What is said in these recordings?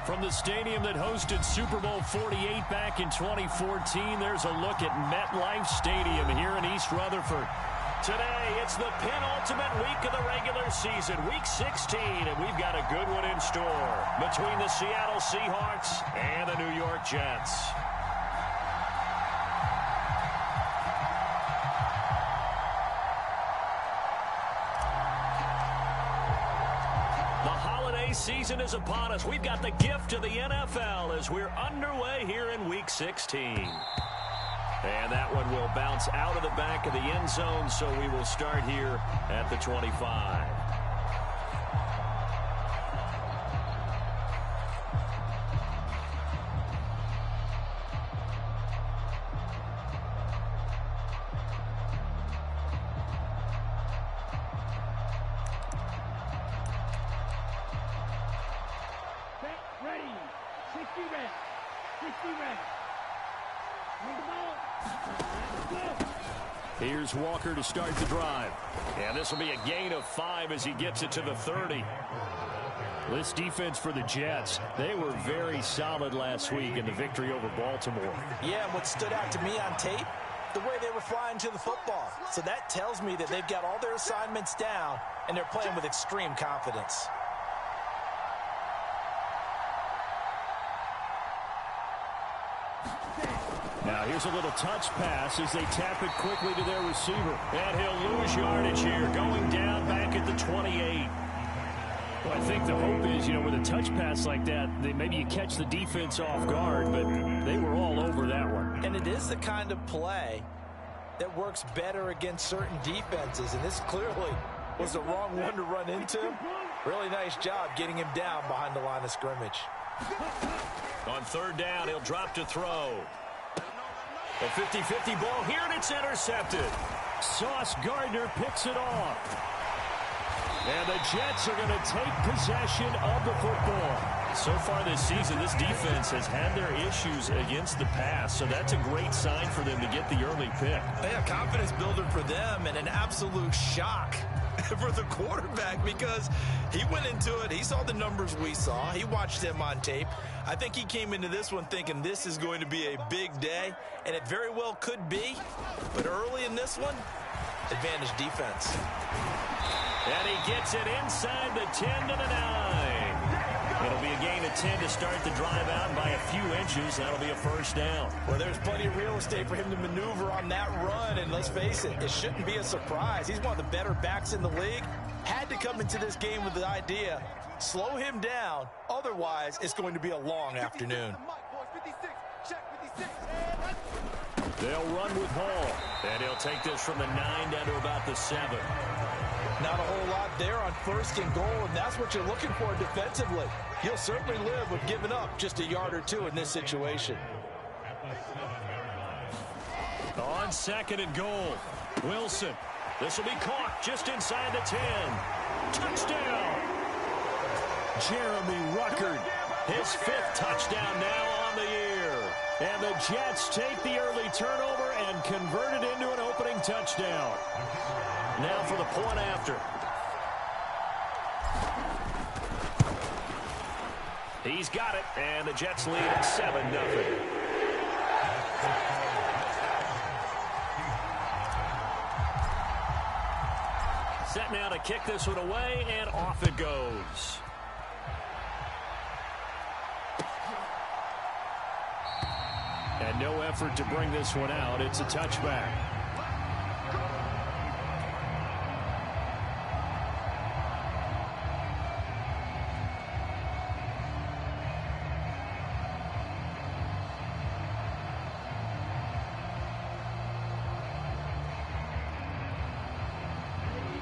From the stadium that hosted Super Bowl 48 back in 2014, there's a look at MetLife Stadium here in East Rutherford. Today, it's the penultimate week of the regular season, Week 16, and we've got a good one in store between the Seattle Seahawks and the New York Jets. Season is upon us. We've got the gift of the NFL as we're underway here in Week 16. And that one will bounce out of the back of the end zone, so we will start here at the 25. Here's Walker to start the drive. And this will be a gain of 5 as he gets it to the 30. This defense for the Jets, they were very solid last week in the victory over Baltimore. Yeah, and what stood out to me on tape, the way they were flying to the football. So that tells me that they've got all their assignments down, and they're playing with extreme confidence. Now here's a little touch pass as they tap it quickly to their receiver. And he'll lose yardage here, going down back at the 28. Well, I think the hope is, with a touch pass like that, maybe you catch the defense off guard, but they were all over that one. And it is the kind of play that works better against certain defenses, and this clearly was the wrong one to run into. Really nice job getting him down behind the line of scrimmage. On third down, he'll drop to throw. A 50-50 ball here, and it's intercepted. Sauce Gardner picks it off. And the Jets are going to take possession of the football. So far this season, this defense has had their issues against the pass, so that's a great sign for them to get the early pick. Yeah, confidence builder for them, and an absolute shock for the quarterback because he went into it. He saw the numbers we saw. He watched them on tape. I think he came into this one thinking this is going to be a big day, and it very well could be. But early in this one, advantage defense. And he gets it inside the 10 to the 9. It'll be a gain of 10 to start the drive out by a few inches. That'll be a first down. Well, there's plenty of real estate for him to maneuver on that run, and let's face it, it shouldn't be a surprise. He's one of the better backs in the league. Had to come into this game with the idea, slow him down, otherwise it's going to be a long afternoon. They'll run with Hall, and he'll take this from the 9 down to about the 7. Not a whole lot there on first and goal, and that's what you're looking for defensively. He'll certainly live with giving up just a yard or two in this situation. On second and goal, Wilson. This will be caught just inside the 10. Touchdown! Jeremy Ruckert, his 5th touchdown now on the year. And the Jets take the early turnover and convert it into an opening touchdown. Now for the point after. He's got it, and the Jets lead at 7-0. Set now to kick this one away, and off it goes. And no effort to bring this one out. It's a touchback.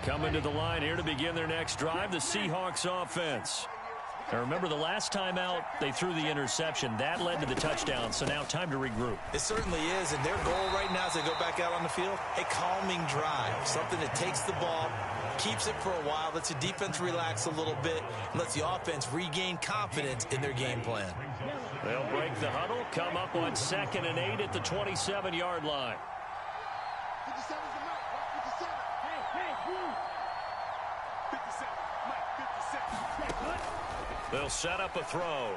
Coming to the line here to begin their next drive, the Seahawks offense. Now remember, the last time out, they threw the interception. That led to the touchdown, so now time to regroup. It certainly is, and their goal right now as they go back out on the field, a calming drive, something that takes the ball, keeps it for a while, lets the defense relax a little bit, and lets the offense regain confidence in their game plan. They'll break the huddle, come up on 2nd and 8 at the 27-yard line. They'll set up a throw.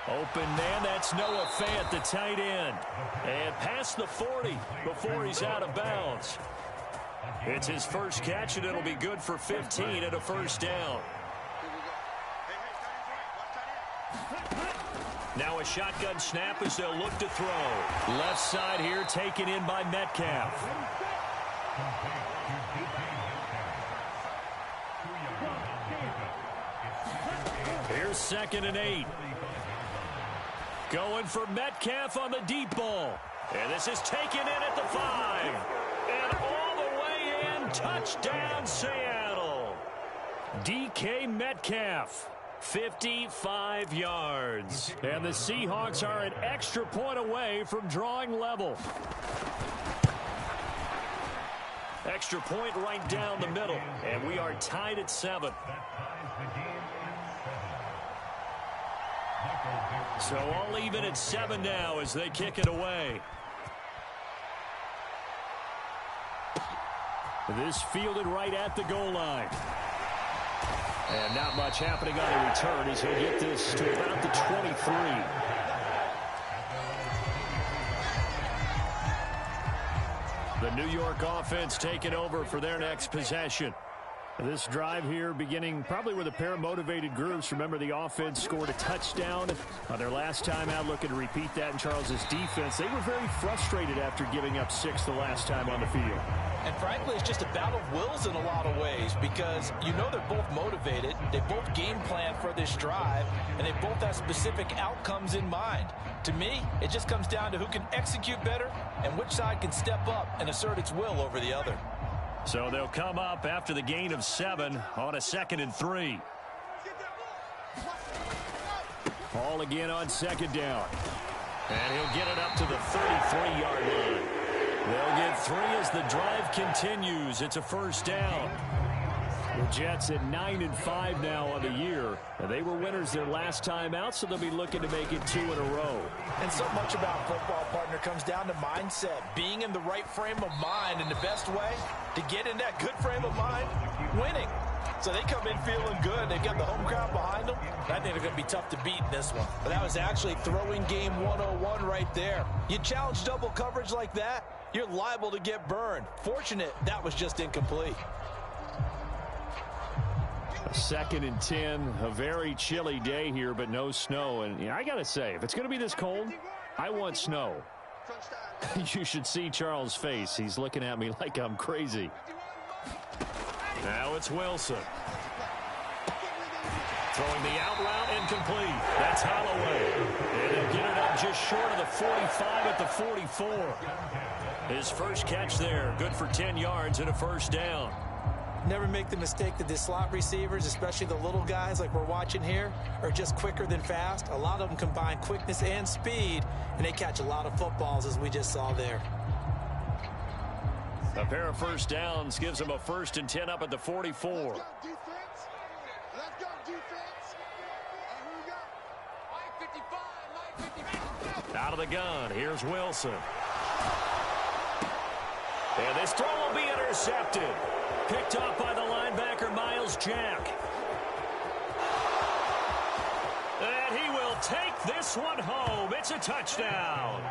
Open man, that's Noah Fant, the tight end. And past the 40 before he's out of bounds. It's his first catch, and it'll be good for 15 and a first down. Now a shotgun snap as they'll look to throw. Left side here taken in by Metcalf. Here's 2nd and 8. Going for Metcalf on the deep ball. And this is taken in at the 5. And all the way in, touchdown Seattle. DK Metcalf, 55 yards. And the Seahawks are an extra point away from drawing level. Extra point right down the middle. And we are tied at 7. So all even at 7 now as they kick it away. This fielded right at the goal line. And not much happening on the return as he'll get this to about the 23. The New York offense taking over for their next possession. This drive here beginning probably with a pair of motivated groups. Remember, the offense scored a touchdown on their last time out, looking to repeat that in Charles's defense. They were very frustrated after giving up 6 the last time on the field. And frankly, it's just a battle of wills in a lot of ways because you know they're both motivated. They both game plan for this drive, and they both have specific outcomes in mind. To me, it just comes down to who can execute better and which side can step up and assert its will over the other. So they'll come up after the gain of 7 on a 2nd and 3. Ball again on 2nd down. And he'll get it up to the 33-yard line. They'll get 3 as the drive continues. It's a first down. The Jets at 9-5 now on the year. And they were winners their last time out, so they'll be looking to make it 2 in a row. And so much about football, partner, comes down to mindset. Being in the right frame of mind, and the best way to get in that good frame of mind, winning. So they come in feeling good. They've got the home crowd behind them. I think they're going to be tough to beat in this one. But that was actually throwing game 101 right there. You challenge double coverage like that, you're liable to get burned. Fortunate that was just incomplete. 2nd and 10, a very chilly day here, but no snow. And I got to say, if it's going to be this cold, I want snow. You should see Charles' face. He's looking at me like I'm crazy. Now it's Wilson. Throwing the out route, incomplete. That's Holloway. And he'll get it up just short of the 45 at the 44. His first catch there, good for 10 yards and a first down. Never make the mistake that the slot receivers, especially the little guys like we're watching here, are just quicker than fast. A lot of them combine quickness and speed, and they catch a lot of footballs, as we just saw there. A pair of first downs gives them a 1st and 10 up at the 44. Out of the gun, here's Wilson. And this throw will be intercepted. Picked off by the linebacker, Miles Jack. And he will take this one home. It's a touchdown.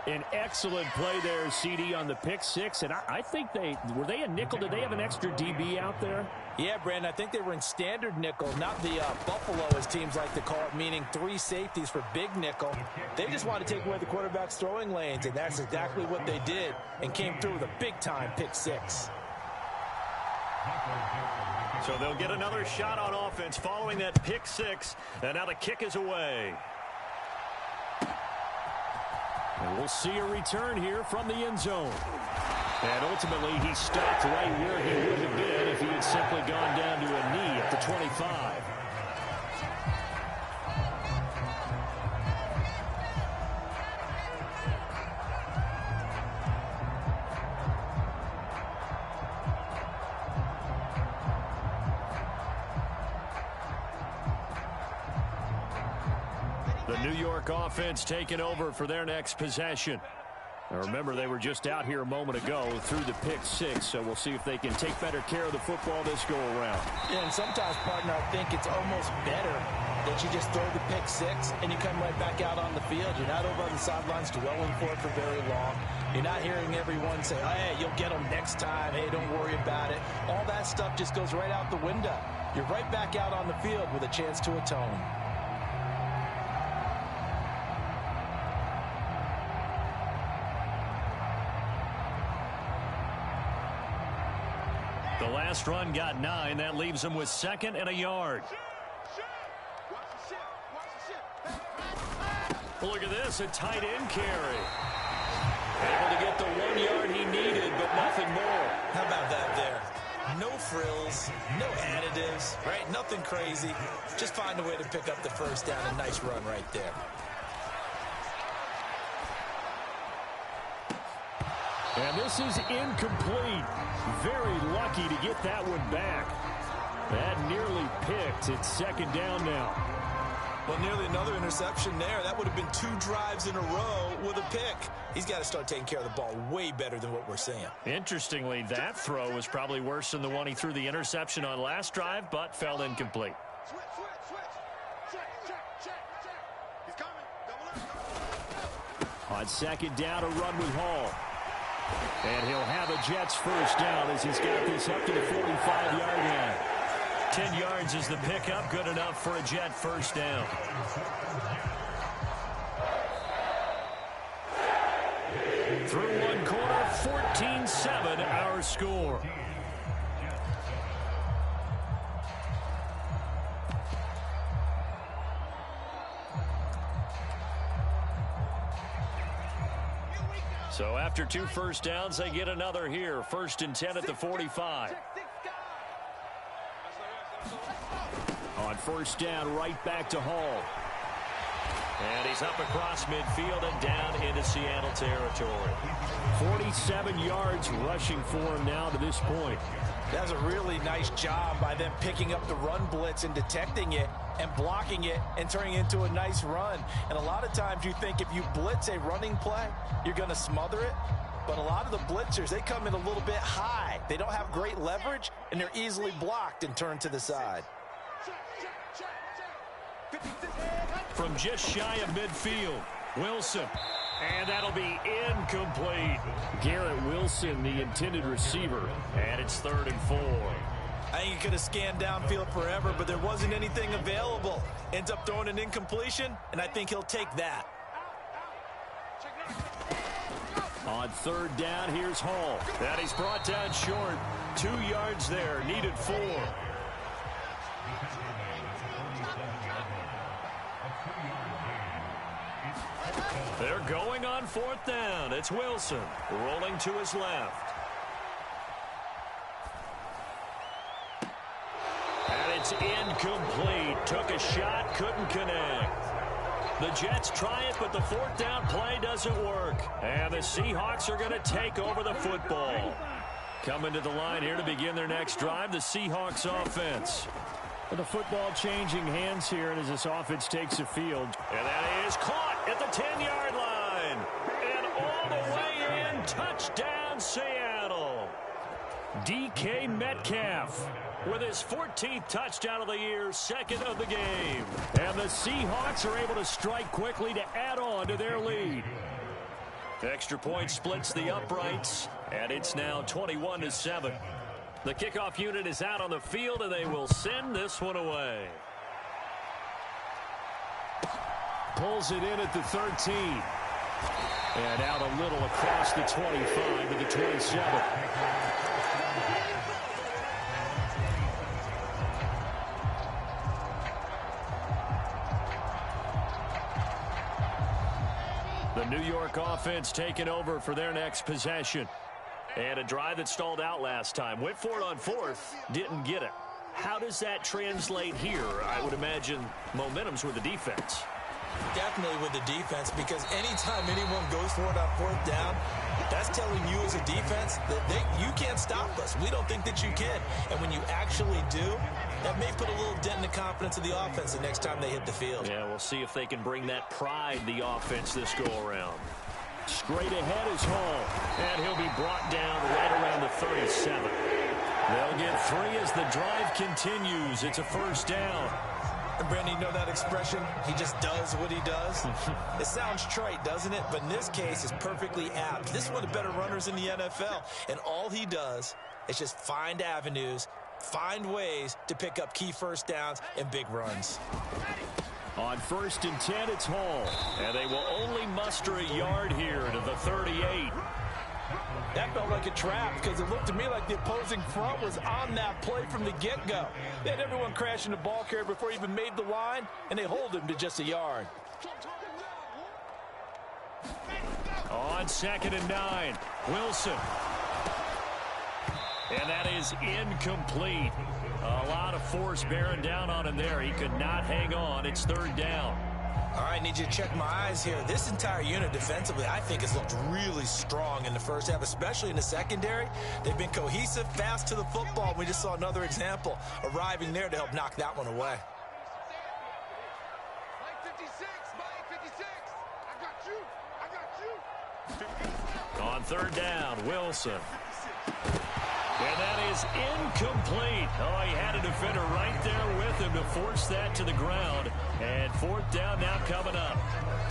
An excellent play there, CD, on the pick 6. And I think were they a nickel? Did they have an extra DB out there? Yeah, Brandon, I think they were in standard nickel, not the Buffalo, as teams like to call it, meaning 3 safeties for big nickel. They just wanted to take away the quarterback's throwing lanes, and that's exactly what they did, and came through with a big-time pick 6. So they'll get another shot on offense following that pick 6, and now the kick is away. And we'll see a return here from the end zone. And ultimately, he stopped right where he would have been if he had simply gone down to a knee at the 25. The New York offense taking over for their next possession. Now remember, they were just out here a moment ago through the pick six, so we'll see if they can take better care of the football this go-around. Yeah, and sometimes, partner, I think it's almost better that you just throw the pick six and you come right back out on the field. You're not over on the sidelines dwelling for it for very long. You're not hearing everyone say, oh, hey, you'll get them next time. Hey, don't worry about it. All that stuff just goes right out the window. You're right back out on the field with a chance to atone. The last run got 9. That leaves him with 2nd and a yard. Look at this, a tight end carry. Able to get the 1 yard he needed, but nothing more. How about that there? No frills, no additives, right? Nothing crazy. Just find a way to pick up the first down. A nice run right there. And this is incomplete. Very lucky to get that one back. That nearly picked. It's 2nd down now. Well, nearly another interception there. That would have been 2 drives in a row with a pick. He's got to start taking care of the ball way better than what we're seeing. Interestingly, that throw was probably worse than the one he threw the interception on last drive, but fell incomplete. On 2nd down, a run with Hall. And he'll have a Jets first down as he's got this up to the 45-yard line. 10 yards is the pickup, good enough for a Jet first down. Through one quarter, 14-7 our score. So after 2 first downs, they get another here. 1st and 10 at the 45. On 1st down, right back to Hall. And he's up across midfield and down into Seattle territory. 47 yards rushing for him now to this point. That was a really nice job by them picking up the run blitz and detecting it and blocking it and turning it into a nice run. And a lot of times you think if you blitz a running play, you're going to smother it. But a lot of the blitzers, they come in a little bit high. They don't have great leverage, and they're easily blocked and turned to the side. From just shy of midfield, Wilson. And that'll be incomplete. Garrett Wilson, the intended receiver. And it's 3rd and 4. I think he could have scanned downfield forever, but there wasn't anything available. Ends up throwing an incompletion, and I think he'll take that. On 3rd down, here's Hall. And he's brought down short. 2 yards there, needed 4. They're going on 4th down. It's Wilson rolling to his left. And it's incomplete. Took a shot, couldn't connect. The Jets try it, but the 4th down play doesn't work. And the Seahawks are going to take over the football. Coming to the line here to begin their next drive, the Seahawks offense. And the football changing hands here as this offense takes the field. And that is caught at the 10-yard line. And all the way in, touchdown Seattle. DK Metcalf with his 14th touchdown of the year, 2nd of the game. And the Seahawks are able to strike quickly to add on to their lead. Extra point splits the uprights, and it's now 21-7. The kickoff unit is out on the field, and they will send this one away. Pulls it in at the 13. And out a little across the 25 to the 27. The New York offense taking over for their next possession. And a drive that stalled out last time. Went for it on 4th, didn't get it. How does that translate here? I would imagine momentum's with the defense. Definitely with the defense, because anytime anyone goes for it on 4th down, that's telling you as a defense that you can't stop us. We don't think that you can. And when you actually do, that may put a little dent in the confidence of the offense the next time they hit the field. Yeah, we'll see if they can bring that pride, the offense, this go-around. Straight ahead is Hall. And he'll be brought down right around the 37. They'll get 3 as the drive continues. It's a first down. And Brandon, you know that expression? He just does what he does? It sounds trite, doesn't it? But in this case, it's perfectly apt. This is one of the better runners in the NFL. And all he does is just find avenues, find ways to pick up key first downs and big runs. On 1st and 10, it's Hall. And they will only muster a yard here to the 38. That felt like a trap because it looked to me like the opposing front was on that play from the get-go. They had everyone crashing the ball carrier before he even made the line, and they hold him to just a yard. On 2nd and 9, Wilson. And that is incomplete. A lot of force bearing down on him there. He could not hang on. It's 3rd down. All right, need you to check my eyes here. This entire unit defensively, I think, has looked really strong in the first half, especially in the secondary. They've been cohesive, fast to the football. We just saw another example arriving there to help knock that one away. On 3rd down, Wilson. And that is incomplete. Oh, he had a defender right there with him to force that to the ground. And 4th down now coming up.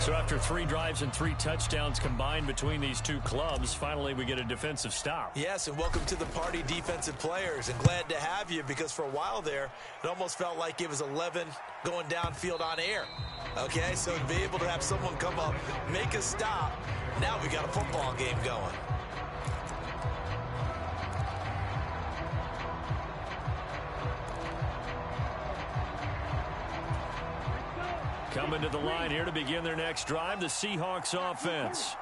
So after 3 drives and 3 touchdowns combined between these two clubs, finally we get a defensive stop. Yes, and welcome to the party, defensive players. And glad to have you because for a while there, it almost felt like it was 11 going downfield on air. Okay, so to be able to have someone come up, make a stop, now we got a football game going. Coming to the line here to begin their next drive, the Seahawks offense.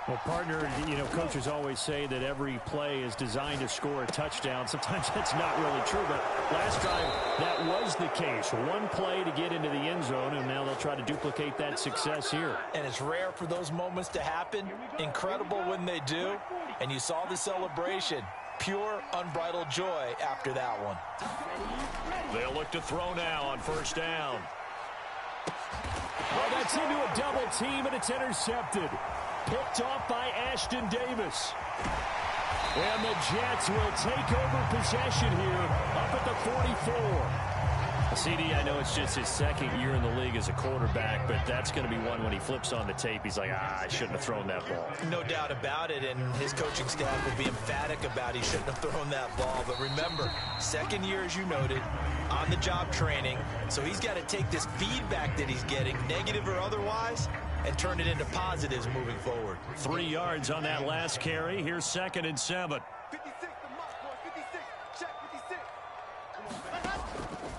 Well, partner, you know, coaches always say that every play is designed to score a touchdown. Sometimes that's not really true, but last drive, that was the case. One play to get into the end zone, and now they'll try to duplicate that success here. And it's rare for those moments to happen. Incredible when they do. And you saw the celebration. Pure, unbridled joy after that one. They'll look to throw now on 1st down. Well, that's into a double team, and it's intercepted. Picked off by Ashton Davis. And the Jets will take over possession here up at the 44. CD, I know it's just his 2nd year in the league as a quarterback, but that's going to be one when he flips on the tape. He's like, I shouldn't have thrown that ball. No doubt about it, and his coaching staff will be emphatic about he shouldn't have thrown that ball. But remember, 2nd year, as you noted, on-the-job training, so he's got to take this feedback that he's getting, negative or otherwise, and turn it into positives moving forward. 3 yards on that last carry. Here's 2nd and 7.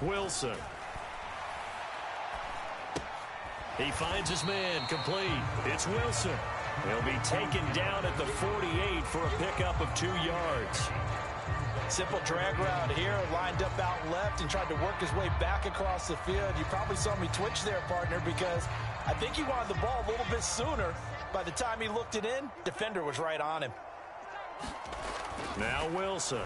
Wilson. He finds his man, complete. It's Wilson. He'll be taken down at the 48 for a pickup of 2 yards. Simple drag route here, lined up out left and tried to work his way back across the field. You probably saw me twitch there, partner, because I think he wanted the ball a little bit sooner. By the time he looked it in, defender was right on him. Now Wilson.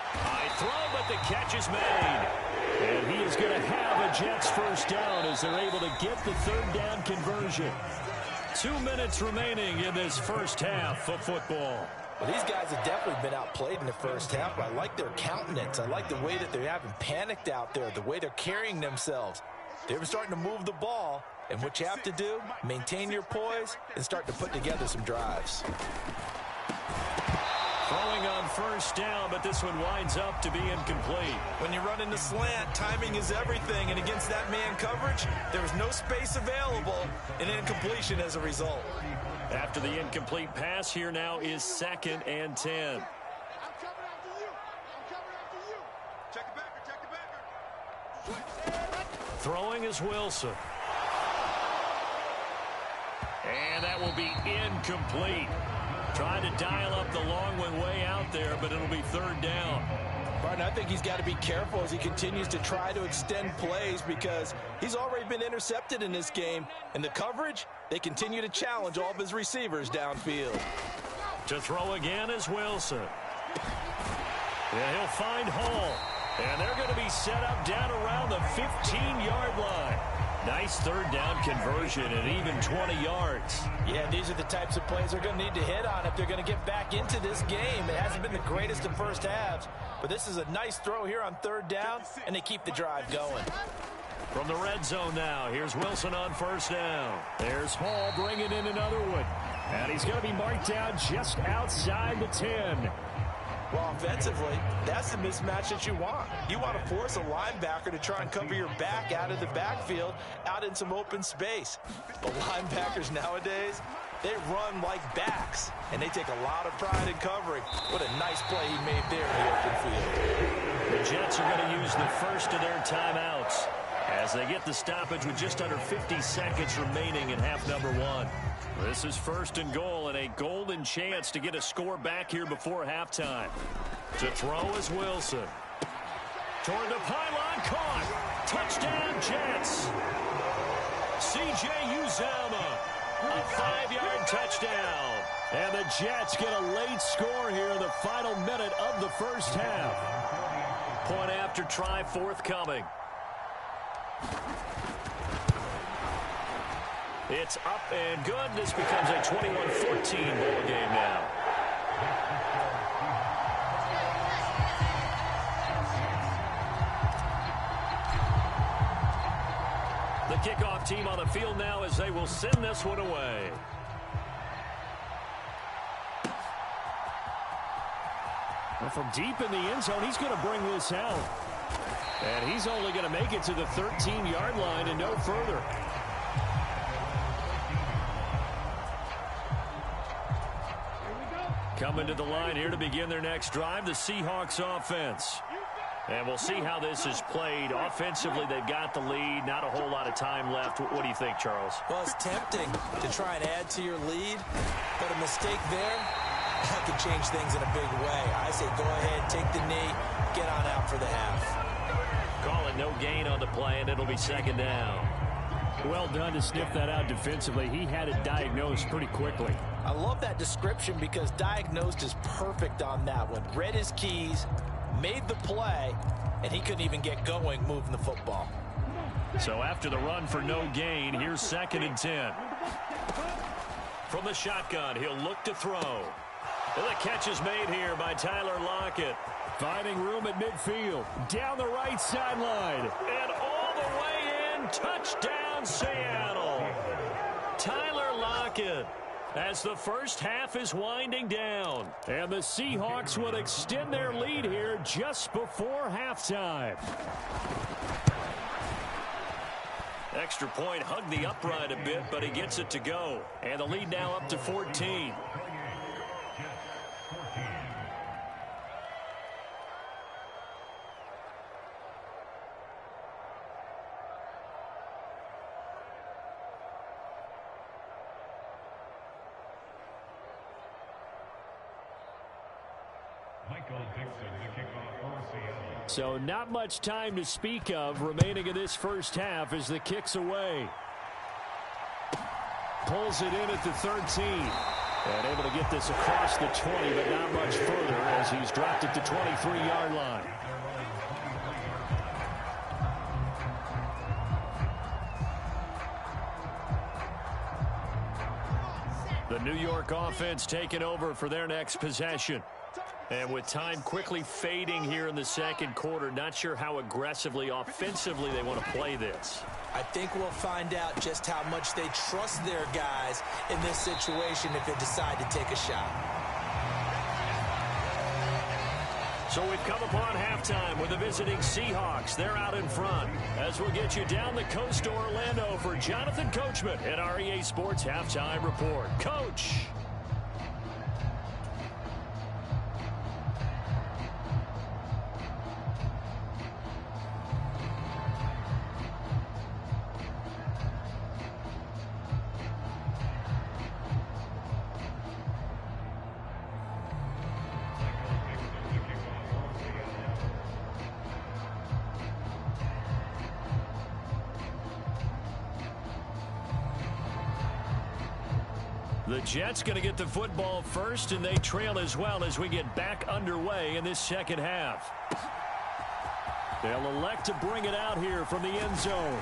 High throw, but the catch is made. And he is going to have a Jets first down as they're able to get the 3rd down conversion. 2 minutes remaining in this first half of football. Well, these guys have definitely been outplayed in the first half, but I like their countenance. I like the way that they haven't panicked out there, the way they're carrying themselves. They're starting to move the ball, and what you have to do, maintain your poise and start to put together some drives. Throwing on 1st down, but this one winds up to be incomplete. When you run in the slant, timing is everything, and against that man coverage, there was no space available, and incompletion as a result. After the incomplete pass, here now is 2nd and 10. Throwing is Wilson. And that will be incomplete. Trying to dial up the long one way out there, but it'll be 3rd down. Martin, I think he's got to be careful as he continues to try to extend plays because he's already been intercepted in this game. And the coverage, they continue to challenge all of his receivers downfield. To throw again is Wilson. And he'll find Hall. And they're going to be set up down around the 15-yard line. Nice third down conversion and even 20 yards. Yeah, these are the types of plays they're going to need to hit on if they're going to get back into this game. It hasn't been the greatest of first halves, but this is a nice throw here on third down, and they keep the drive going. From the red zone now, here's Wilson on first down. There's Hall bringing in another one. And he's going to be marked down just outside the 10. Well, offensively, that's the mismatch that you want. You want to force a linebacker to try and cover your back out of the backfield, out in some open space. But linebackers nowadays, they run like backs, and they take a lot of pride in covering. What a nice play he made there in the open field. The Jets are going to use the first of their timeouts as they get the stoppage with just under 50 seconds remaining in half number one. This is first and goal and a golden chance to get a score back here before halftime. To throw is Wilson. Toward the pylon, caught. Touchdown, Jets. C.J. Uzomah, a 5-yard touchdown. And the Jets get a late score here in the final minute of the first half. Point after try forthcoming. It's up and good. This becomes a 21-14 ball game now. The kickoff team on the field now as they will send this one away. Well, from deep in the end zone, he's going to bring this out. And he's only going to make it to the 13-yard line and no further. Coming to the line here to begin their next drive, the Seahawks offense. And we'll see how this is played. Offensively, they've got the lead. Not a whole lot of time left. What do you think, Charles? Well, it's tempting to try and add to your lead, but a mistake there, that could change things in a big way. I say go ahead, take the knee, get on out for the half. Call it no gain on the play, and it'll be second down. Well done to sniff that out defensively. He had it diagnosed pretty quickly. I love that description because diagnosed is perfect on that one. Read his keys, made the play, and he couldn't even get going moving the football. So after the run for no gain, here's second and 10. From the shotgun, he'll look to throw. And the catch is made here by Tyler Lockett. Finding room at midfield. Down the right sideline. And all the way in. Touchdown, Seattle. Tyler Lockett. As the first half is winding down. And the Seahawks will extend their lead here just before halftime. Extra point, hugged the upright a bit, but he gets it to go. And the lead now up to 14. So not much time to speak of remaining in this first half as the kick's away. Pulls it in at the 13. And able to get this across the 20, but not much further as he's dropped it to 23-yard line. The New York offense taking over for their next possession. And with time quickly fading here in the second quarter, not sure how aggressively, offensively they want to play this. I think we'll find out just how much they trust their guys in this situation if they decide to take a shot. So we've come upon halftime with the visiting Seahawks. They're out in front. As we'll get you down the coast to Orlando for Jonathan Coachman at our EA Sports Halftime Report. Coach. The Jets going to get the football first, and they trail as well as we get back underway in this second half. They'll elect to bring it out here from the end zone.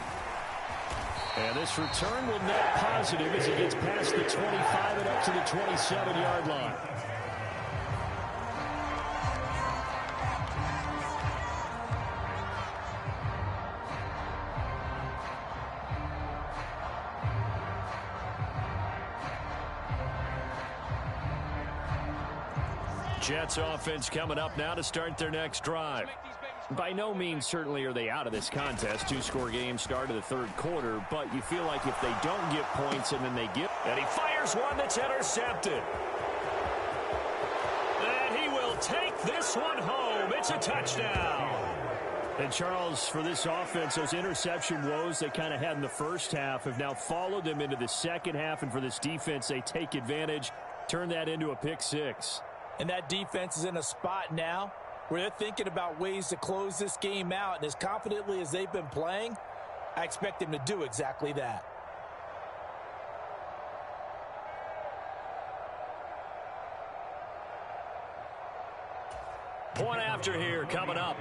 And this return will net positive as he gets past the 25 and up to the 27-yard line. Jets offense coming up now to start their next drive. By no means certainly are they out of this contest. Two-score game start of the third quarter, but you feel like if they don't get points and then they get... And he fires one that's intercepted. And he will take this one home. It's a touchdown. And Charles, for this offense, those interception woes they kind of had in the first half have now followed them into the second half. And for this defense, they take advantage, turn that into a pick six. And that defense is in a spot now where they're thinking about ways to close this game out. And as confidently as they've been playing, I expect them to do exactly that. Point after here coming up.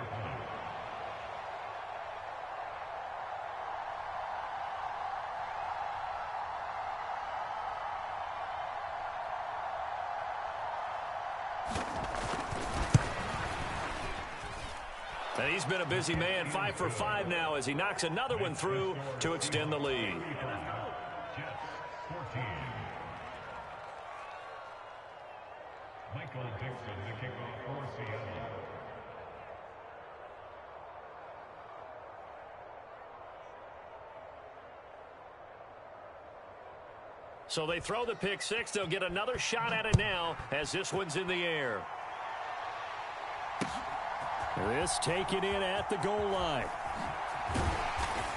And he's been a busy man, 5 for 5 now as he knocks another one through to extend the lead. Michael Dixon, the kickoff for Seattle. So they throw the pick six. They'll get another shot at it now as this one's in the air. This taken in at the goal line.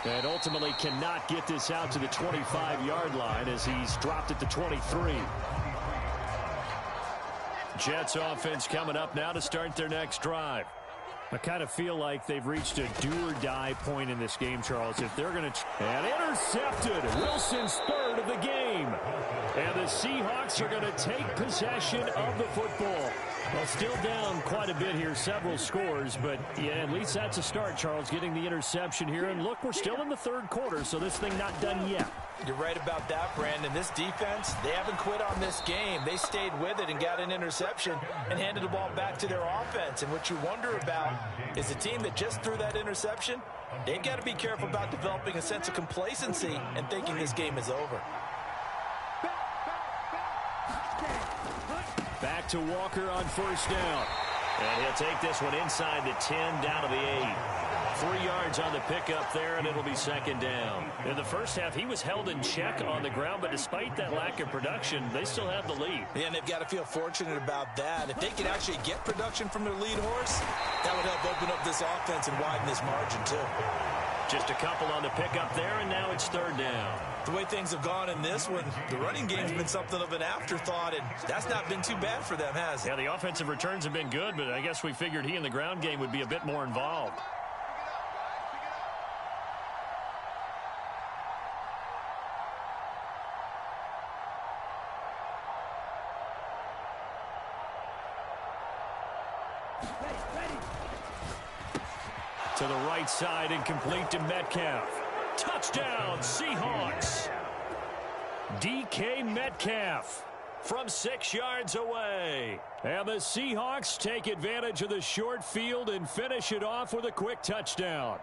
And ultimately cannot get this out to the 25-yard line as he's dropped at the 23. Jets offense coming up now to start their next drive. I kind of feel like they've reached a do-or-die point in this game, Charles. If they're going to... And intercepted. Wilson's third of the game. And the Seahawks are going to take possession of the football. Well, still down quite a bit here, several scores, but yeah, at least that's a start, Charles, getting the interception here. And look, we're still in the third quarter, so this thing not done yet. You're right about that, Brandon. This defense, they haven't quit on this game. They stayed with it and got an interception and handed the ball back to their offense. And what you wonder about is the team that just threw that interception, they've got to be careful about developing a sense of complacency and thinking this game is over. Back to Walker on first down. And he'll take this one inside the 10 down to the 8. 3 yards on the pickup there, and it'll be second down. In the first half, he was held in check on the ground, but despite that lack of production, they still have the lead. Yeah, and they've got to feel fortunate about that. If they can actually get production from their lead horse, that would help open up this offense and widen this margin, too. Just a couple on the pickup there, and now it's third down. The way things have gone in this one, the running game's been something of an afterthought, and that's not been too bad for them, has it? Yeah, the offensive returns have been good, but I guess we figured he in the ground game would be a bit more involved. To the right side and complete to Metcalf. Touchdown, Seahawks. DK Metcalf from 6 yards away. And the Seahawks take advantage of the short field and finish it off with a quick touchdown.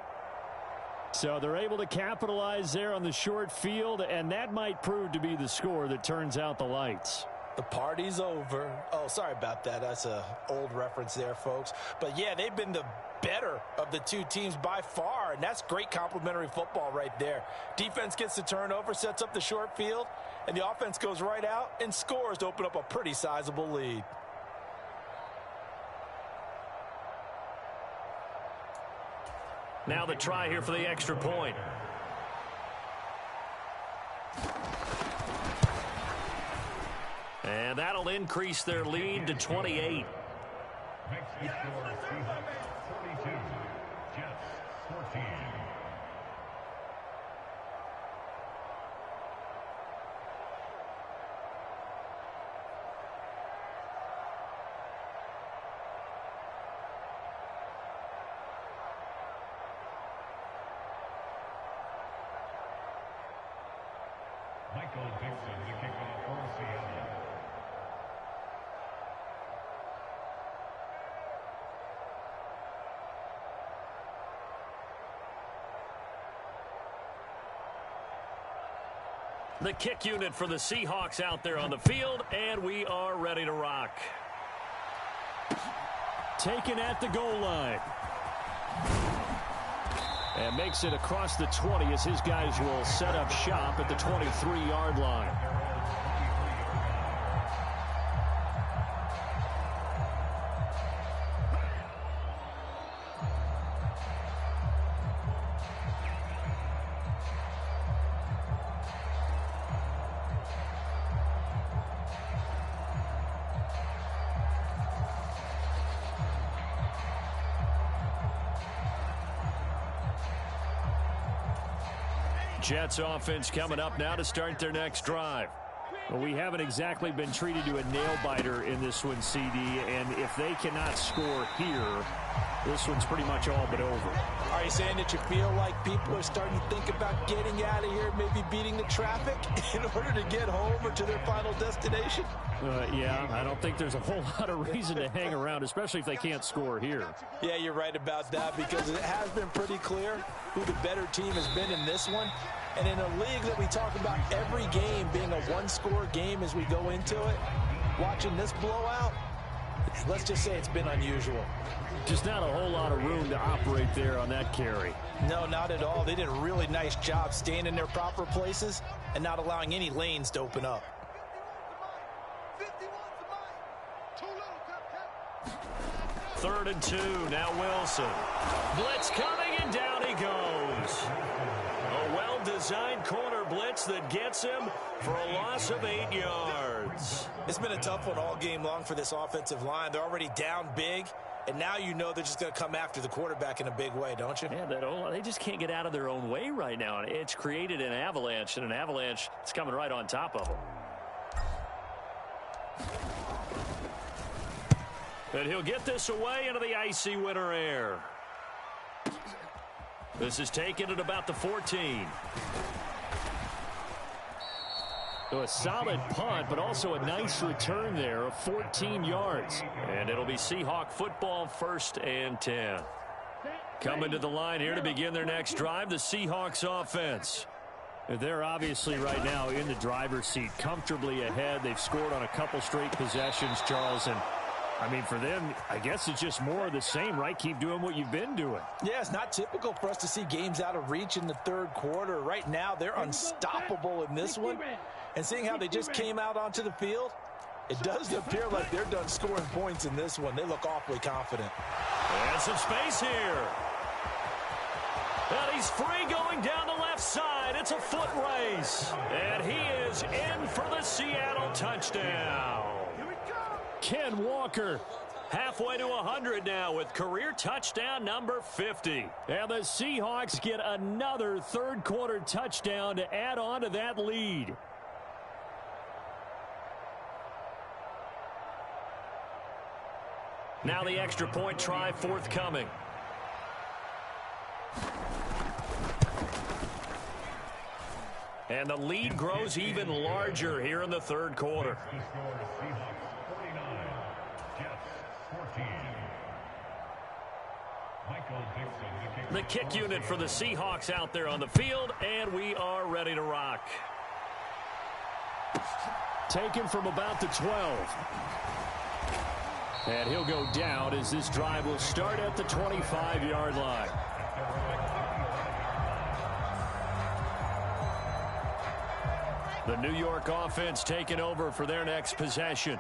So they're able to capitalize there on the short field, and that might prove to be the score that turns out the lights. The party's over. Oh, sorry about that. That's an old reference there, folks. But, yeah, they've been the better of the two teams by far, and that's great complimentary football right there. Defense gets the turnover, sets up the short field, and the offense goes right out and scores to open up a pretty sizable lead. Now the try here for the extra point. And that'll increase their lead to 28. Makes the score Seahawks 42, Jets 14. Michael Dixon, the kickoff for Seattle. The kick unit for the Seahawks out there on the field, and we are ready to rock. Taken at the goal line. And makes it across the 20 as his guys will set up shop at the 23-yard line. Jets offense coming up now to start their next drive. Well, we haven't exactly been treated to a nail-biter in this one, CD, and if they cannot score here, this one's pretty much all but over. Are you saying that you feel like people are starting to think about getting out of here, maybe beating the traffic in order to get home or to their final destination? Yeah, I don't think there's a whole lot of reason to hang around, especially if they can't score here. Yeah, you're right about that, because it has been pretty clear who the better team has been in this one. And in a league that we talk about every game being a one-score game as we go into it, watching this blowout, let's just say it's been unusual. Just not a whole lot of room to operate there on that carry. No, not at all. They did a really nice job staying in their proper places and not allowing any lanes to open up. Third and 2, now Wilson. Blitz coming, and down he goes. A well-designed corner blitz that gets him for a loss of 8 yards. It's been a tough one all game long for this offensive line. They're already down big, and now you know they're just going to come after the quarterback in a big way, don't you? Yeah, they just can't get out of their own way right now. It's created an avalanche, and an avalanche is coming right on top of them. And he'll get this away into the icy winter air. This is taken at about the 14. So a solid punt, but also a nice return there of 14 yards. And it'll be Seahawk football, 1st and 10. Coming to the line here to begin their next drive, the Seahawks offense. They're obviously right now in the driver's seat, comfortably ahead. They've scored on a couple straight possessions, Charles, and I mean, for them, I guess it's just more of the same, right? Keep doing what you've been doing. Yeah, it's not typical for us to see games out of reach in the third quarter. Right now, they're unstoppable in this one. And seeing how they just came out onto the field, it does appear like they're done scoring points in this one. They look awfully confident. And some space here. And he's free going down the left side. It's a foot race. And he is in for the Seattle touchdown. Ken Walker halfway to 100 now with career touchdown number 50. And the Seahawks get another third quarter touchdown to add on to that lead. Now the extra point try forthcoming. And the lead grows even larger here in the third quarter. The kick unit for the Seahawks out there on the field, and we are ready to rock. Taken from about the 12. And he'll go down as this drive will start at the 25-yard line. The New York offense taking over for their next possession.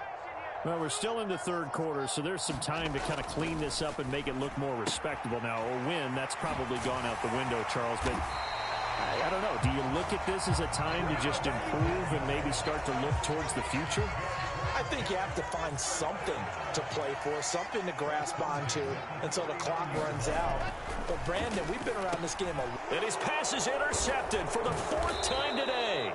Well, we're still in the third quarter, so there's some time to kind of clean this up and make it look more respectable. Now, a win, that's probably gone out the window, Charles, but I don't know. Do you look at this as a time to just improve and maybe start to look towards the future? I think you have to find something to play for, something to grasp onto until the clock runs out. But, Brandon, we've been around this game a lot. And his pass is intercepted for the 4th time today.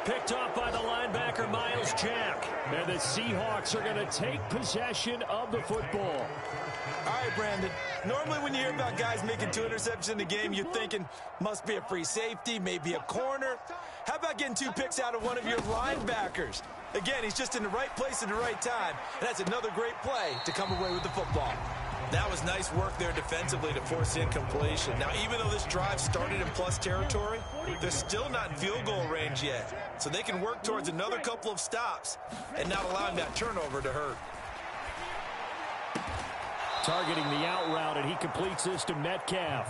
Picked off by the linebacker, Myles Jack. And the Seahawks are going to take possession of the football. All right, Brandon. Normally when you hear about guys making 2 interceptions in the game, you're thinking must be a free safety, maybe a corner. How about getting 2 picks out of one of your linebackers? Again, he's just in the right place at the right time, and that's another great play to come away with the football. That was nice work there defensively to force the incompletion. Now, even though this drive started in plus territory, they're still not in field goal range yet. So they can work towards another couple of stops and not allowing that turnover to hurt. Targeting the out route, and he completes this to Metcalf.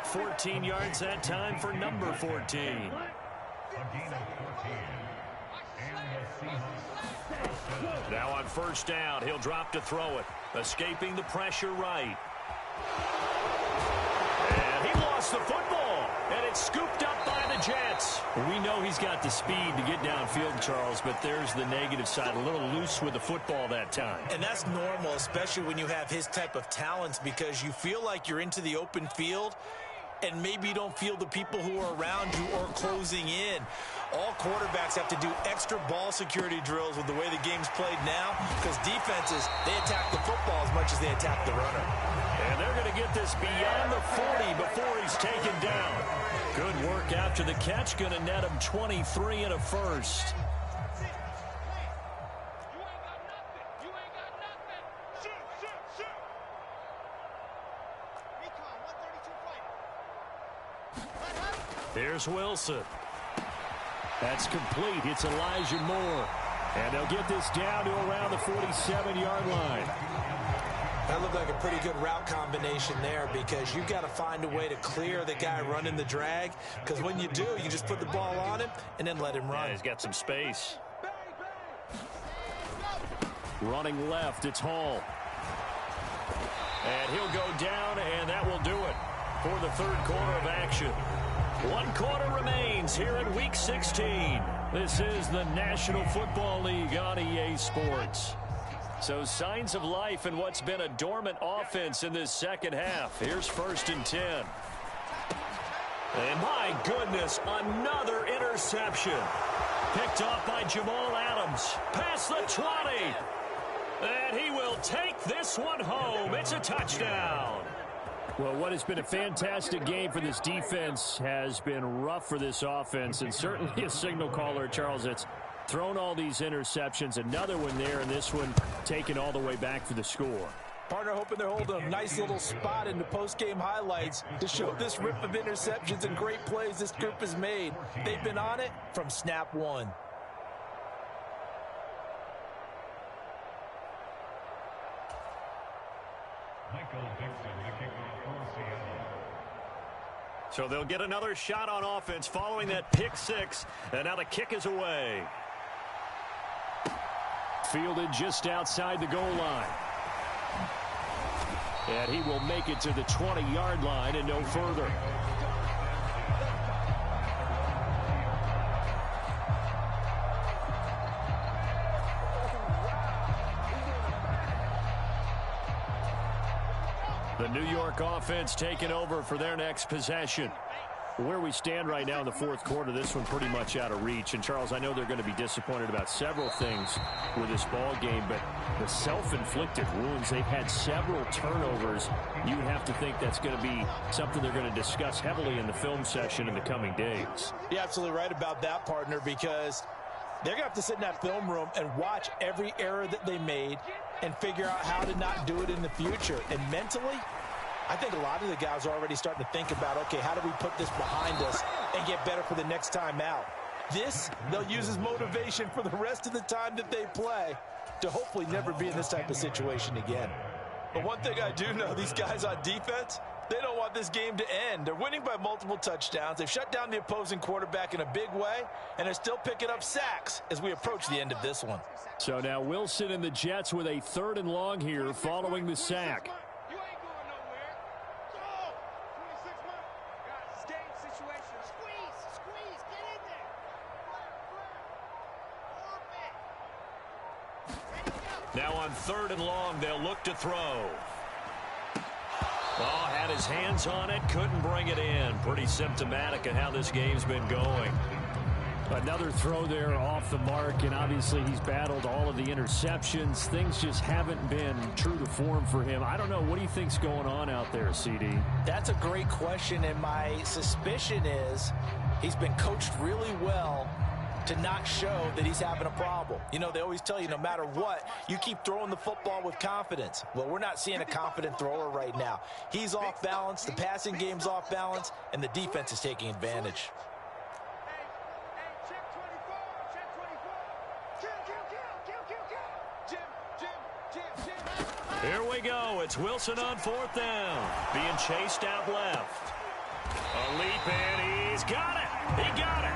14 yards that time for number 14. A gain of 14. And the Seahawks. Now on first down, he'll drop to throw it. Escaping the pressure right. And he lost the football. And it's scooped up by the Jets. We know he's got the speed to get downfield, Charles, but there's the negative side. A little loose with the football that time. And that's normal, especially when you have his type of talents, because you feel like you're into the open field and maybe you don't feel the people who are around you or closing in. All quarterbacks have to do extra ball security drills with the way the game's played now, because defenses, they attack the football as much as they attack the runner. And they're going to get this beyond the 40 before he's taken down. Good work after the catch. Going to net him 23 and a first. Here's Wilson. That's complete. It's Elijah Moore. And they'll get this down to around the 47-yard line. That looked like a pretty good route combination there, because you've got to find a way to clear the guy running the drag, because when you do, you just put the ball on him and then let him run. Yeah, he's got some space. Running left, it's Hall. And he'll go down, and that will do it for the third quarter of action. 1 quarter remains here in Week 16. This is the National Football League on EA Sports. So signs of life in what's been a dormant offense in this second half. Here's 1st and 10. And my goodness, another interception. Picked off by Jamal Adams. Past the 20. And he will take this one home. It's a touchdown. Well, what has been a fantastic game for this defense has been rough for this offense, and certainly a signal caller, Charles, that's thrown all these interceptions. Another one there, and this one taken all the way back for the score. Partner hoping they're holding a nice little spot in the post-game highlights to show this rip of interceptions and great plays this group has made. They've been on it from snap one. Michael Dixon, the kickoff for Seattle. So they'll get another shot on offense following that pick 6. And now the kick is away. Fielded just outside the goal line. And he will make it to the 20-yard line and no further. The New York offense taking over for their next possession. Where we stand right now in the fourth quarter, this one pretty much out of reach. And, Charles, I know they're going to be disappointed about several things with this ball game, but the self-inflicted wounds, they've had several turnovers. You would have to think that's going to be something they're going to discuss heavily in the film session in the coming days. You're absolutely right about that, partner, because they're going to have to sit in that film room and watch every error that they made and figure out how to not do it in the future. And mentally, I think a lot of the guys are already starting to think about, okay, how do we put this behind us and get better for the next time out? This, they'll use as motivation for the rest of the time that they play to hopefully never be in this type of situation again. But one thing I do know, these guys on defense, they don't want this game to end. They're winning by multiple touchdowns. They've shut down the opposing quarterback in a big way, and they're still picking up sacks as we approach the end of this one. So now Wilson and the Jets with a 3rd and long here following the sack. Now on 3rd and long, they'll look to throw. Oh, had his hands on it, couldn't bring it in. Pretty symptomatic of how this game's been going. Another throw there off the mark, and obviously he's battled all of the interceptions. Things just haven't been true to form for him. I don't know. What do you think's going on out there, CD? That's a great question, and my suspicion is he's been coached really well to not show that he's having a problem. You know, they always tell you no matter what, you keep throwing the football with confidence. Well, we're not seeing a confident thrower right now. He's off balance, the passing game's off balance, and the defense is taking advantage. Here we go. It's Wilson on 4th down. Being chased out left. A leap, and he's got it. He got it.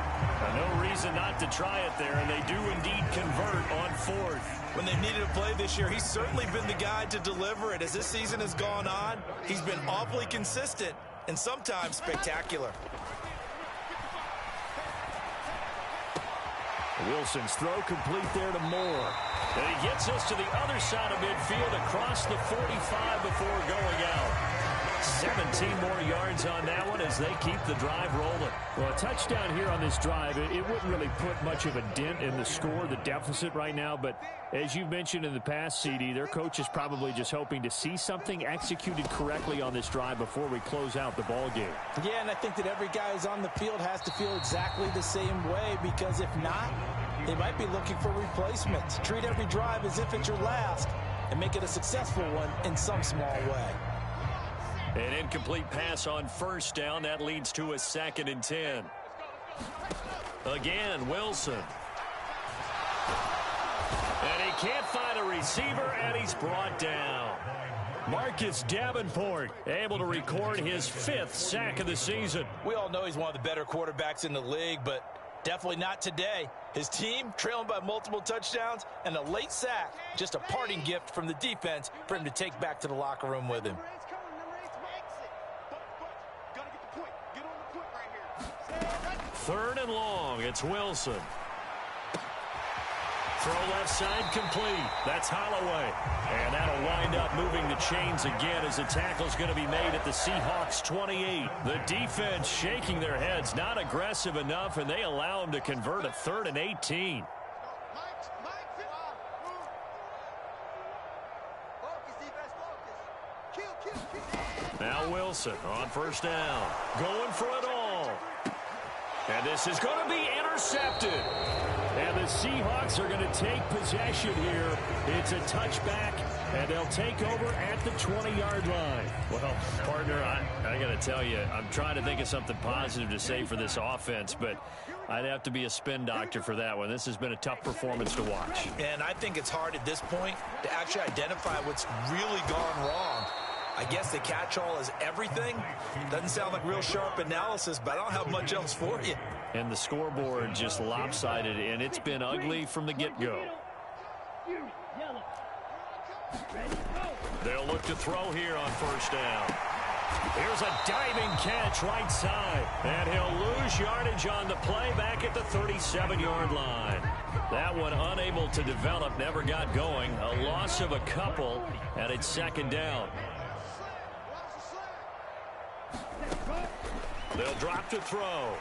No reason not to try it there, and they do indeed convert on 4th. When they've needed a play this year, he's certainly been the guy to deliver it. As this season has gone on, he's been awfully consistent and sometimes spectacular. Wilson's throw complete there to Moore. And he gets us to the other side of midfield across the 45 before going out. 17 more yards on that one as they keep the drive rolling. Well, a touchdown here on this drive, it wouldn't really put much of a dent in the score, the deficit right now. But as you've mentioned in the past, CD, their coach is probably just hoping to see something executed correctly on this drive before we close out the ball game. Yeah, and I think that every guy who's on the field has to feel exactly the same way, because if not, they might be looking for replacements. Treat every drive as if it's your last and make it a successful one in some small way. An incomplete pass on 1st down. That leads to a 2nd and 10. Again, Wilson. And he can't find a receiver, and he's brought down. Marcus Davenport able to record his 5th sack of the season. We all know he's one of the better quarterbacks in the league, but definitely not today. His team trailing by multiple touchdowns, and a late sack, just a parting gift from the defense for him to take back to the locker room with him. 3rd and long. It's Wilson. Throw left side complete. That's Holloway. And that'll wind up moving the chains again as the tackle's going to be made at the Seahawks 28. The defense shaking their heads, not aggressive enough, and they allow him to convert a 3rd and 18. Now Wilson on 1st down. Going for it all. And this is going to be intercepted. And the Seahawks are going to take possession here. It's a touchback, and they'll take over at the 20-yard line. Well, partner, I got to tell you, I'm trying to think of something positive to say for this offense, but I'd have to be a spin doctor for that one. This has been a tough performance to watch. And I think it's hard at this point to actually identify what's really gone wrong. I guess the catch-all is everything. Doesn't sound like real sharp analysis, but I don't have much else for you. And the scoreboard just lopsided, and it's been ugly from the get-go. They'll look to throw here on 1st down. Here's a diving catch right side. And he'll lose yardage on the play back at the 37-yard line. That one unable to develop, never got going. A loss of a couple, and it's 2nd down. They'll drop to throw.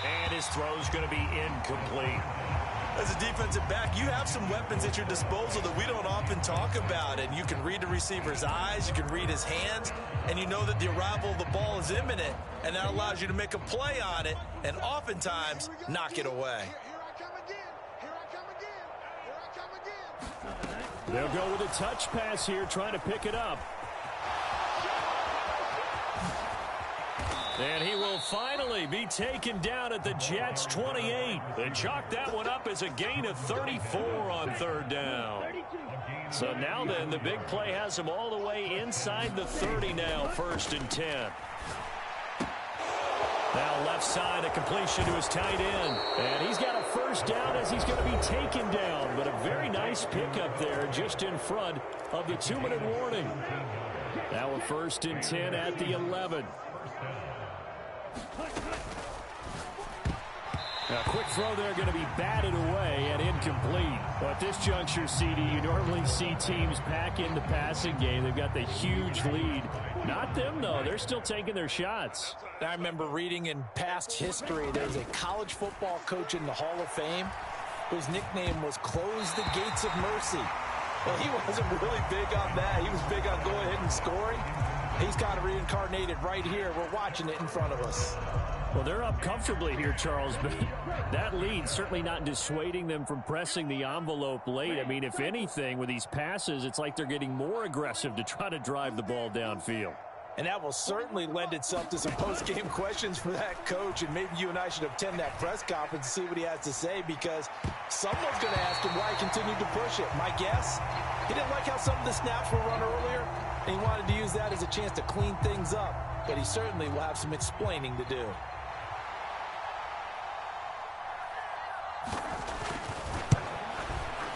And his throw's going to be incomplete. As a defensive back, you have some weapons at your disposal that we don't often talk about. And you can read the receiver's eyes, you can read his hands, and you know that the arrival of the ball is imminent. And that allows you to make a play on it and oftentimes knock it away. They'll go with a touch pass here, trying to pick it up. And he will finally be taken down at the Jets' 28. They chalk that one up as a gain of 34 on 3rd down. So now then, the big play has him all the way inside the 30 now, 1st and 10. Now left side, a completion to his tight end. And he's got a 1st down as he's going to be taken down. But a very nice pickup there just in front of the 2-minute warning. Now a 1st and 10 at the 11. Now, quick throw there, going to be batted away and incomplete. Well, at this juncture, CD, you normally see teams pack in the passing game. They've got the huge lead Not them, though. They're still taking their shots. I remember reading in past history, there's a college football coach in the Hall of Fame whose nickname was Close the Gates of Mercy. Well, he wasn't really big on that. He was big on going ahead and scoring. He's kind of reincarnated right here. We're watching it in front of us. Well, they're up comfortably here, Charles, but that lead certainly not dissuading them from pressing the envelope late. I mean, if anything, with these passes, it's like they're getting more aggressive to try to drive the ball downfield. And that will certainly lend itself to some post-game questions for that coach, and maybe you and I should attend that press conference and see what he has to say, because someone's going to ask him why he continued to push it. My guess, he didn't like how some of the snaps were run earlier, and he wanted to use that as a chance to clean things up, but he certainly will have some explaining to do.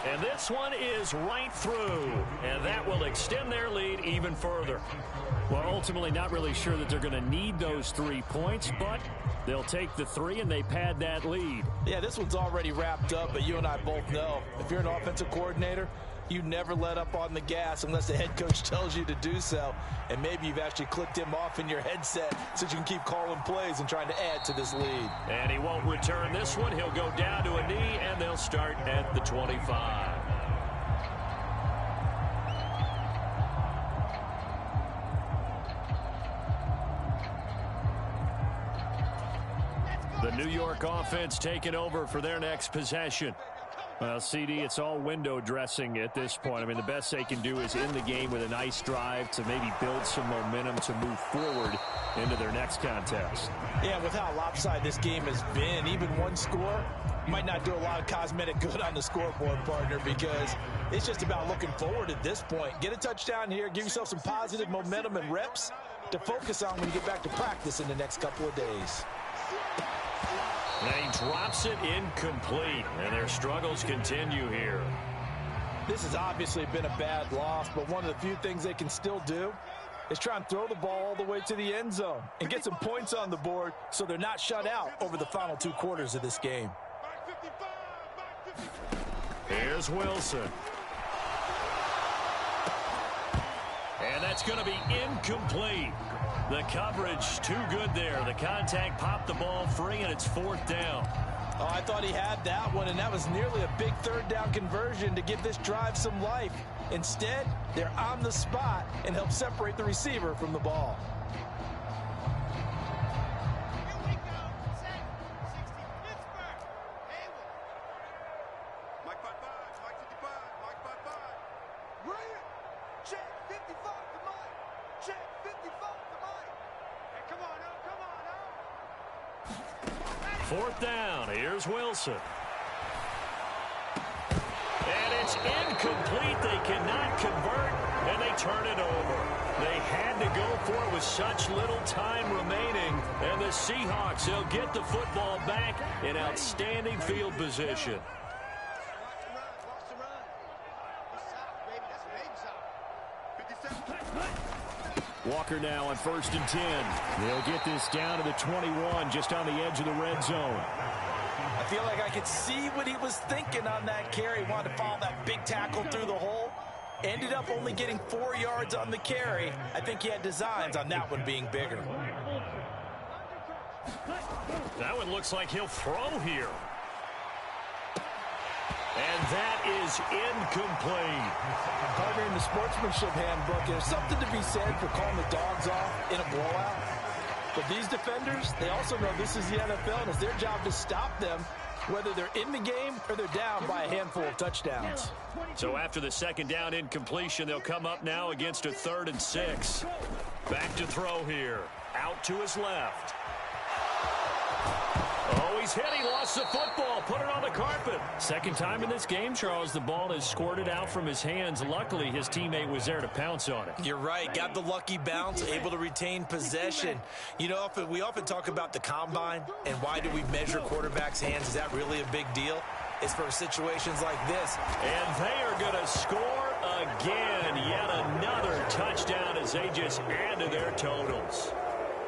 And this one is right through, and that will extend their lead even further. Well, ultimately not really sure that they're going to need those 3 points, but they'll take the 3 and they pad that lead. Yeah, this one's already wrapped up, but you and I both know if you're an offensive coordinator, you never let up on the gas unless the head coach tells you to do so. And maybe you've actually clicked him off in your headset so you can keep calling plays and trying to add to this lead. And he won't return this one. He'll go down to a knee, and they'll start at the 25. The New York offense taking over for their next possession. Well, CD, it's all window dressing at this point. I mean, the best they can do is end the game with a nice drive to maybe build some momentum to move forward into their next contest. Yeah, with how lopsided this game has been, even one score might not do a lot of cosmetic good on the scoreboard, partner, because it's just about looking forward at this point. Get a touchdown here, give yourself some positive momentum and reps to focus on when you get back to practice in the next couple of days. And he drops it incomplete, and their struggles continue here. This has obviously been a bad loss, but one of the few things they can still do is try and throw the ball all the way to the end zone and get some points on the board so they're not shut out over the final 2 quarters of this game. Here's Wilson. And that's going to be incomplete. The coverage too good there. The contact popped the ball free, and it's 4th down. Oh, I thought he had that one, and that was nearly a big 3rd down conversion to give this drive some life. Instead, they're on the spot and help separate the receiver from the ball. Fourth down. Here's Wilson. And it's incomplete. They cannot convert, and they turn it over. They had to go for it with such little time remaining. And the Seahawks, they'll get the football back in outstanding field position. Walker now on 1st and 10. They'll get this down to the 21, just on the edge of the red zone. I feel like I could see what he was thinking on that carry. Wanted to follow that big tackle through the hole. Ended up only getting 4 yards on the carry. I think he had designs on that one being bigger. That one looks like he'll throw here. And that is incomplete. Partner, in the sportsmanship handbook, there's something to be said for calling the dogs off in a blowout. But these defenders, they also know this is the NFL, and it's their job to stop them, whether they're in the game or they're down by a handful of touchdowns. So after the 2nd down incompletion, they'll come up now against a 3rd and 6. Back to throw here. Out to his left. Oh, he's hit. He lost the football. Put it on the carpet. Second time in this game, Charles, the ball has squirted out from his hands. Luckily, his teammate was there to pounce on it. You're right. Got the lucky bounce, able to retain possession. You know, we often talk about the combine and why do we measure quarterbacks' hands. Is that really a big deal? It's for situations like this. And they are going to score again. Yet another touchdown as they just add to their totals.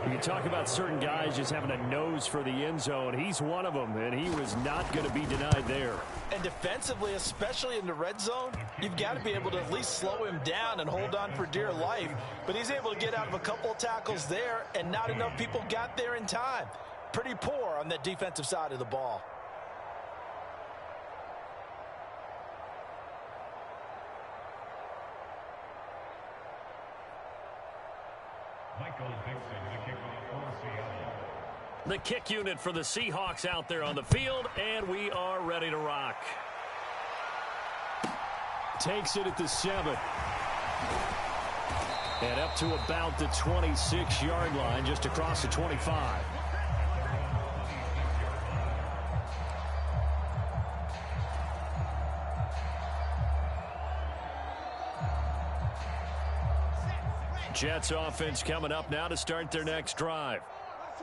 You can talk about certain guys just having a nose for the end zone. He's one of them, and he was not going to be denied there. And defensively, especially in the red zone, you've got to be able to at least slow him down and hold on for dear life. But he's able to get out of a couple of tackles there, and not enough people got there in time. Pretty poor on that defensive side of the ball. Michael Dixon, the kickoff for Seattle. The kick unit for the Seahawks out there on the field, and we are ready to rock. Takes it at the 7. And up to about the 26-yard line, just across the 25. Jets offense coming up now to start their next drive.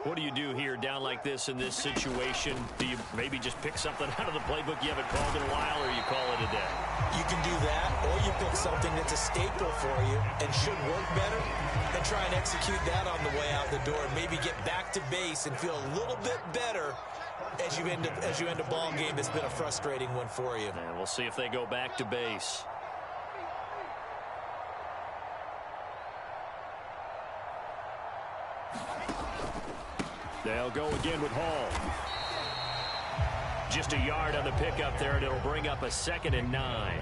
What do you do here down like this in this situation? Do you maybe just pick something out of the playbook you haven't called in a while, or you call it a day? You can do that, or you pick something that's a staple for you and should work better and try and execute that on the way out the door and maybe get back to base and feel a little bit better as you end a ball game that's been a frustrating one for you. And we'll see if they go back to base. They'll go again with Hall. Just a yard on the pickup there, and it'll bring up a 2nd and 9.